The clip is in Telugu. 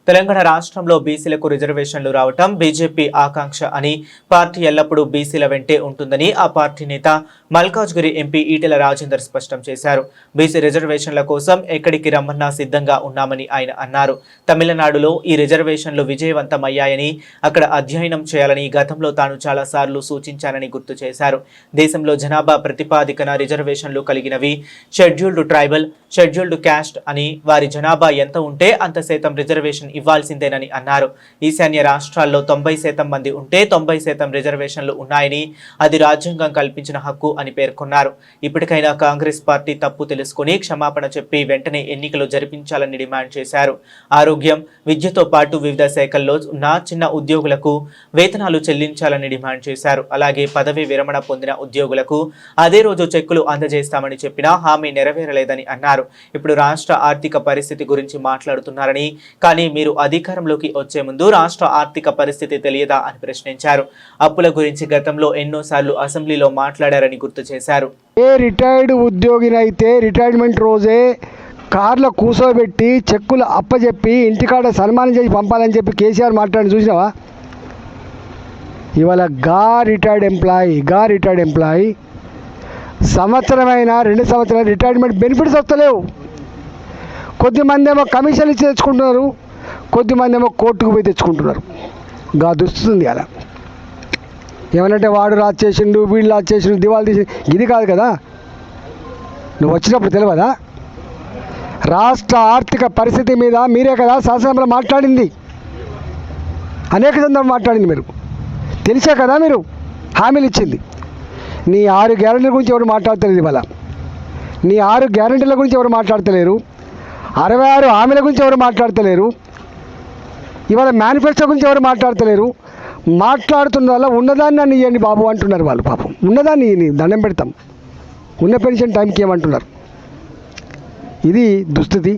తెలంగాణ రాష్ట్రంలో బీసీలకు రిజర్వేషన్లు రావటం బీజేపీ ఆకాంక్ష అని, పార్టీ ఎల్లప్పుడూ బీసీల వెంటే ఉంటుందని ఆ పార్టీ నేత మల్కాజ్గిరి ఎంపీ ఈటెల రాజేందర్ స్పష్టం చేశారు. బీసీ రిజర్వేషన్ల కోసం ఎక్కడికి రమ్మన్నా సిద్ధంగా ఉన్నామని ఆయన అన్నారు. తమిళనాడులో ఈ రిజర్వేషన్లు విజయవంతమయ్యాయని, అక్కడ అధ్యయనం చేయాలని గతంలో తాను చాలాసార్లు సూచించానని గుర్తు చేశారు. దేశంలో జనాభా ప్రతిపాదికన రిజర్వేషన్లు కలిగినవి షెడ్యూల్డ్ ట్రైబల్, షెడ్యూల్డ్ క్యాస్ట్ అని, వారి జనాభా ఎంత ఉంటే అంత శాతం రిజర్వేషన్ ఇవ్వాల్సిందేనని అన్నారు. ఈశాన్య రాష్ట్రాల్లో 90% మంది ఉంటే 90% రిజర్వేషన్లు ఉన్నాయని, అది రాజ్యాంగం కల్పించిన హక్కు అని పేర్కొన్నారు. ఇప్పటికైనా కాంగ్రెస్ పార్టీ తప్పు తెలుసుకుని క్షమాపణ చెప్పి వెంటనే ఎన్నికలు జరిపించాలని డిమాండ్ చేశారు. ఆరోగ్యం, విద్యతో పాటు వివిధ శాఖల్లో ఉన్న చిన్న ఉద్యోగులకు వేతనాలు చెల్లించాలని డిమాండ్ చేశారు. అలాగే పదవి విరమణ పొందిన ఉద్యోగులకు అదే రోజు చెక్కులు అందజేస్తామని చెప్పినా హామీ నెరవేరలేదని అన్నారు. ఇప్పుడు రాష్ట్ర ఆర్థిక పరిస్థితి గురించి మాట్లాడుతున్నారని, కానీ మీరు అధికారంలోకి వచ్చే ముందు రాష్ట్ర ఆర్థిక పరిస్థితి తెలియదా అని ప్రశ్నించారు. అప్పుల గురించి గతంలో ఎన్నోసార్లు అసెంబ్లీలో మాట్లాడారని గుర్తు చేశారు. ఏ రిటైర్డ్ ఉద్యోగినైతే రిటైర్మెంట్ రోజే కార్లో కూర్చోబెట్టి చెక్కులు అప్పచెప్పి ఇంటికాడ సన్మానం చేసి పంపాలని చెప్పి కేసీఆర్ మాట్లాడి చూసినావా? ఇవాళ రిటైర్డ్ ఎంప్లాయీ సంవత్సరమైన 2 సంవత్సరాలు రిటైర్మెంట్ బెనిఫిట్స్ వస్తలేవు. కొద్దిమంది ఏమో కమిషన్ ఇచ్చి తెచ్చుకుంటున్నారు, కొద్దిమంది ఏమో కోర్టుకు పోయి తెచ్చుకుంటున్నారు. దుస్తుంది అలా ఏమనంటే వాడు రాజు చేసిండు, వీళ్ళు రాజు చేసిండు, దివాళి తీసి ఇది కాదు కదా. నువ్వు వచ్చినప్పుడు తెలియదా? రాష్ట్ర ఆర్థిక పరిస్థితి మీద మీరే కదా శాసనసభలో మాట్లాడింది, అనేక సందర్భాలు మాట్లాడింది. మీరు తెలిసే కదా మీరు హామీలు ఇచ్చింది. నీ 6 గ్యారెంటీల గురించి ఎవరు మాట్లాడతలేదు. ఇవాళ నీ 6 గ్యారెంటీల గురించి ఎవరు మాట్లాడతలేరు, 66 హామీల గురించి ఎవరు మాట్లాడతలేరు, ఇవాళ మేనిఫెస్టో గురించి ఎవరు మాట్లాడతలేరు. మాట్లాడుతున్న వల్ల ఉన్నదాన్ని నన్ను ఇవ్వండి బాబు అంటున్నారు వాళ్ళు. పాపం ఉన్నదాన్ని దండం పెడతాం, ఉన్న పెన్షన్ టైంకి ఏమంటున్నారు. ఇది దుస్థితి.